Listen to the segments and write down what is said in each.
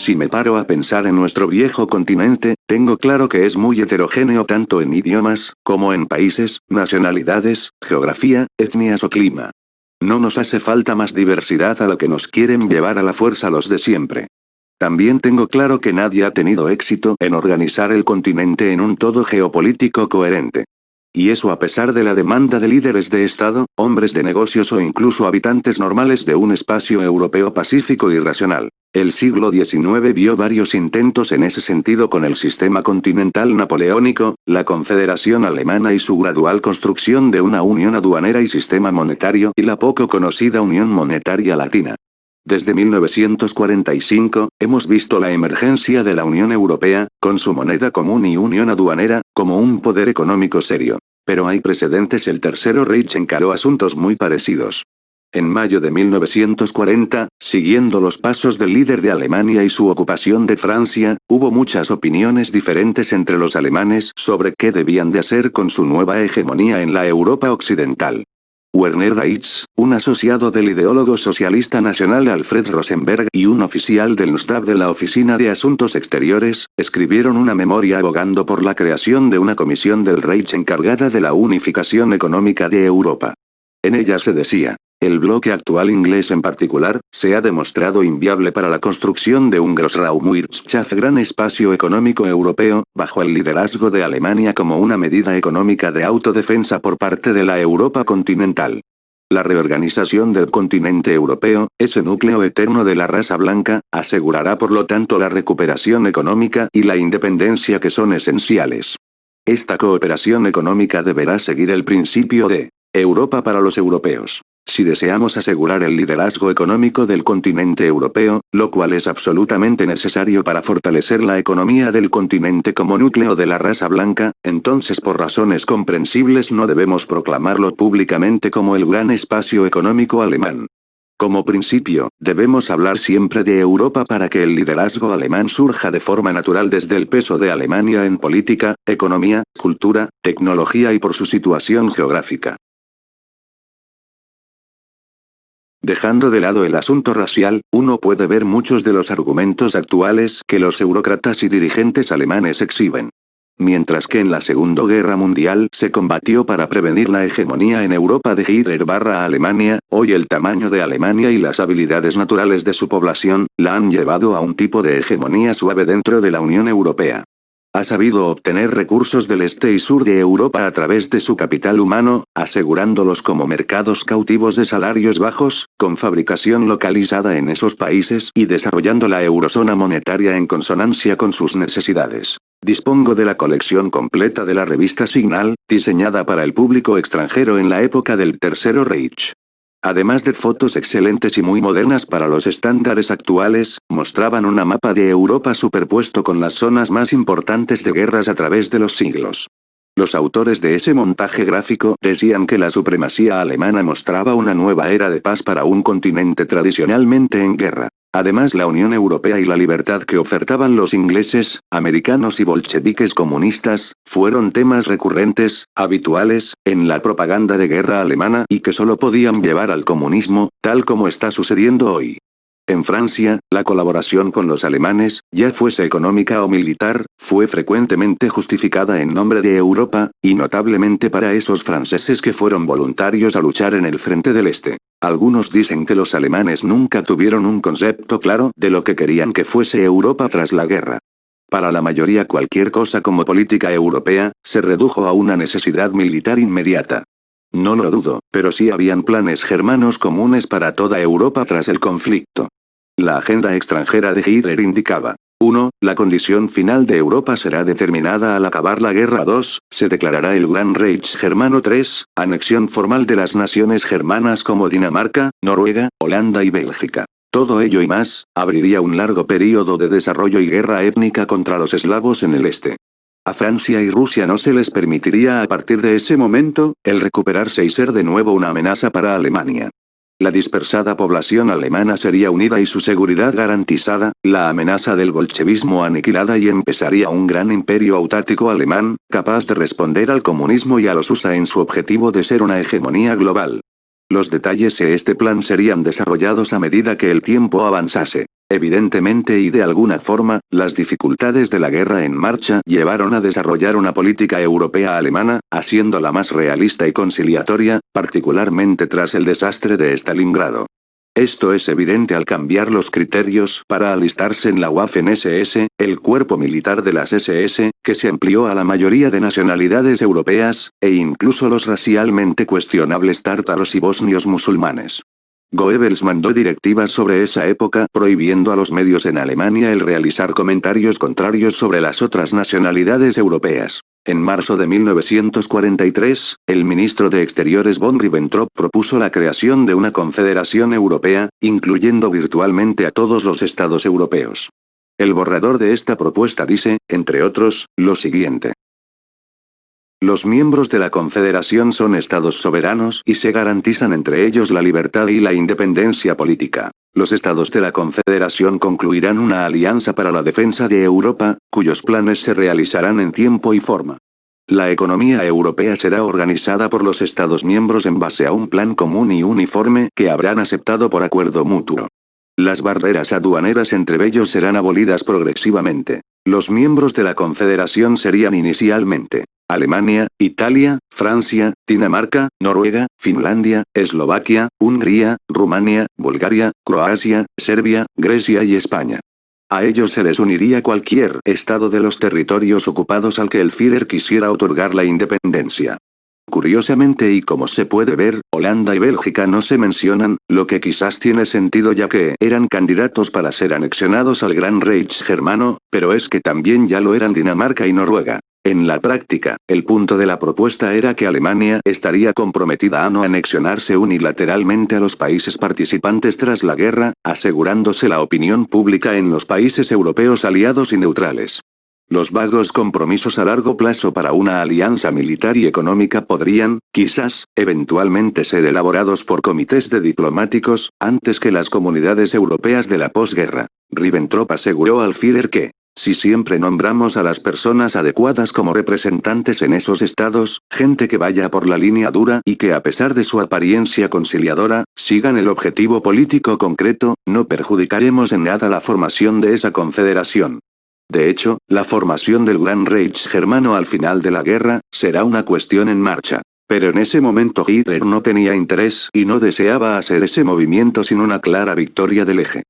Si me paro a pensar en nuestro viejo continente, tengo claro que es muy heterogéneo tanto en idiomas, como en países, nacionalidades, geografía, etnias o clima. No nos hace falta más diversidad a lo que nos quieren llevar a la fuerza los de siempre. También tengo claro que nadie ha tenido éxito en organizar el continente en un todo geopolítico coherente. Y eso a pesar de la demanda de líderes de Estado, hombres de negocios o incluso habitantes normales de un espacio europeo pacífico y racional. El siglo XIX vio varios intentos en ese sentido con el sistema continental napoleónico, la Confederación Alemana y su gradual construcción de una unión aduanera y sistema monetario y la poco conocida Unión Monetaria Latina. Desde 1945, hemos visto la emergencia de la Unión Europea, con su moneda común y unión aduanera, como un poder económico serio. Pero hay precedentes. El Tercer Reich encaró asuntos muy parecidos. En mayo de 1940, siguiendo los pasos del líder de Alemania y su ocupación de Francia, hubo muchas opiniones diferentes entre los alemanes sobre qué debían de hacer con su nueva hegemonía en la Europa occidental. Werner Dietz, un asociado del ideólogo socialista nacional Alfred Rosenberg y un oficial del Stab de la Oficina de Asuntos Exteriores, escribieron una memoria abogando por la creación de una comisión del Reich encargada de la unificación económica de Europa. En ella se decía: el bloque actual inglés en particular, se ha demostrado inviable para la construcción de un Großraumwirtschaft gran espacio económico europeo, bajo el liderazgo de Alemania como una medida económica de autodefensa por parte de la Europa continental. La reorganización del continente europeo, ese núcleo eterno de la raza blanca, asegurará por lo tanto la recuperación económica y la independencia que son esenciales. Esta cooperación económica deberá seguir el principio de Europa para los europeos. Si deseamos asegurar el liderazgo económico del continente europeo, lo cual es absolutamente necesario para fortalecer la economía del continente como núcleo de la raza blanca, entonces por razones comprensibles no debemos proclamarlo públicamente como el gran espacio económico alemán. Como principio, debemos hablar siempre de Europa para que el liderazgo alemán surja de forma natural desde el peso de Alemania en política, economía, cultura, tecnología y por su situación geográfica. Dejando de lado el asunto racial, uno puede ver muchos de los argumentos actuales que los eurócratas y dirigentes alemanes exhiben. Mientras que en la Segunda Guerra Mundial se combatió para prevenir la hegemonía en Europa de Hitler/Alemania, hoy el tamaño de Alemania y las habilidades naturales de su población, la han llevado a un tipo de hegemonía suave dentro de la Unión Europea. Ha sabido obtener recursos del este y sur de Europa a través de su capital humano, asegurándolos como mercados cautivos de salarios bajos, con fabricación localizada en esos países y desarrollando la eurozona monetaria en consonancia con sus necesidades. Dispongo de la colección completa de la revista Signal, diseñada para el público extranjero en la época del Tercer Reich. Además de fotos excelentes y muy modernas para los estándares actuales, mostraban un mapa de Europa superpuesto con las zonas más importantes de guerras a través de los siglos. Los autores de ese montaje gráfico decían que la supremacía alemana mostraba una nueva era de paz para un continente tradicionalmente en guerra. Además, la Unión Europea y la libertad que ofertaban los ingleses, americanos y bolcheviques comunistas, fueron temas recurrentes, habituales, en la propaganda de guerra alemana y que solo podían llevar al comunismo, tal como está sucediendo hoy. En Francia, la colaboración con los alemanes, ya fuese económica o militar, fue frecuentemente justificada en nombre de Europa, y notablemente para esos franceses que fueron voluntarios a luchar en el frente del Este. Algunos dicen que los alemanes nunca tuvieron un concepto claro de lo que querían que fuese Europa tras la guerra. Para la mayoría cualquier cosa como política europea, se redujo a una necesidad militar inmediata. No lo dudo, pero sí habían planes germanos comunes para toda Europa tras el conflicto. La agenda extranjera de Hitler indicaba: 1. La condición final de Europa será determinada al acabar la guerra. 2. Se declarará el Gran Reich Germano. 3. Anexión formal de las naciones germanas como Dinamarca, Noruega, Holanda y Bélgica. Todo ello y más, abriría un largo período de desarrollo y guerra étnica contra los eslavos en el este. A Francia y Rusia no se les permitiría a partir de ese momento, el recuperarse y ser de nuevo una amenaza para Alemania. La dispersada población alemana sería unida y su seguridad garantizada, la amenaza del bolchevismo aniquilada y empezaría un gran imperio autárquico alemán, capaz de responder al comunismo y a los USA en su objetivo de ser una hegemonía global. Los detalles de este plan serían desarrollados a medida que el tiempo avanzase. Evidentemente y de alguna forma, las dificultades de la guerra en marcha llevaron a desarrollar una política europea alemana, haciéndola más realista y conciliatoria, particularmente tras el desastre de Stalingrado. Esto es evidente al cambiar los criterios para alistarse en la Waffen-SS, el cuerpo militar de las SS, que se amplió a la mayoría de nacionalidades europeas, e incluso los racialmente cuestionables tártaros y bosnios musulmanes. Goebbels mandó directivas sobre esa época prohibiendo a los medios en Alemania el realizar comentarios contrarios sobre las otras nacionalidades europeas. En marzo de 1943, el ministro de Exteriores von Ribbentrop propuso la creación de una confederación europea, incluyendo virtualmente a todos los estados europeos. El borrador de esta propuesta dice, entre otros, lo siguiente. Los miembros de la Confederación son estados soberanos y se garantizan entre ellos la libertad y la independencia política. Los estados de la Confederación concluirán una alianza para la defensa de Europa, cuyos planes se realizarán en tiempo y forma. La economía europea será organizada por los estados miembros en base a un plan común y uniforme que habrán aceptado por acuerdo mutuo. Las barreras aduaneras entre ellos serán abolidas progresivamente. Los miembros de la Confederación serían inicialmente Alemania, Italia, Francia, Dinamarca, Noruega, Finlandia, Eslovaquia, Hungría, Rumania, Bulgaria, Croacia, Serbia, Grecia y España. A ellos se les uniría cualquier estado de los territorios ocupados al que el Führer quisiera otorgar la independencia. Curiosamente y como se puede ver, Holanda y Bélgica no se mencionan, lo que quizás tiene sentido ya que eran candidatos para ser anexionados al Gran Reich germano, pero es que también ya lo eran Dinamarca y Noruega. En la práctica, el punto de la propuesta era que Alemania estaría comprometida a no anexionarse unilateralmente a los países participantes tras la guerra, asegurándose la opinión pública en los países europeos aliados y neutrales. Los vagos compromisos a largo plazo para una alianza militar y económica podrían, quizás, eventualmente ser elaborados por comités de diplomáticos, antes que las comunidades europeas de la posguerra. Ribbentrop aseguró al Führer que, si siempre nombramos a las personas adecuadas como representantes en esos estados, gente que vaya por la línea dura y que a pesar de su apariencia conciliadora, sigan el objetivo político concreto, no perjudicaremos en nada la formación de esa confederación. De hecho, la formación del Gran Reich germano al final de la guerra, será una cuestión en marcha. Pero en ese momento Hitler no tenía interés y no deseaba hacer ese movimiento sin una clara victoria del eje.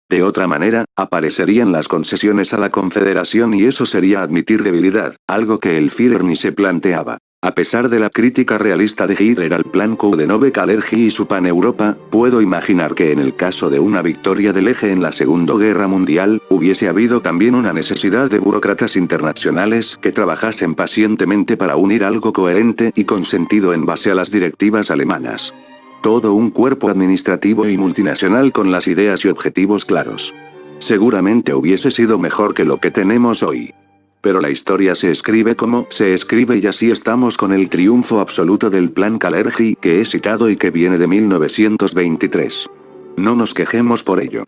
De otra manera, aparecerían las concesiones a la Confederación y eso sería admitir debilidad, algo que el Führer ni se planteaba. A pesar de la crítica realista de Hitler al plan Coudenove-Kalergi y su Pan-Europa, puedo imaginar que en el caso de una victoria del eje en la Segunda Guerra Mundial, hubiese habido también una necesidad de burócratas internacionales que trabajasen pacientemente para unir algo coherente y con sentido en base a las directivas alemanas. Todo un cuerpo administrativo y multinacional con las ideas y objetivos claros. Seguramente hubiese sido mejor que lo que tenemos hoy. Pero la historia se escribe como se escribe y así estamos con el triunfo absoluto del plan Kalergi que he citado y que viene de 1923. No nos quejemos por ello.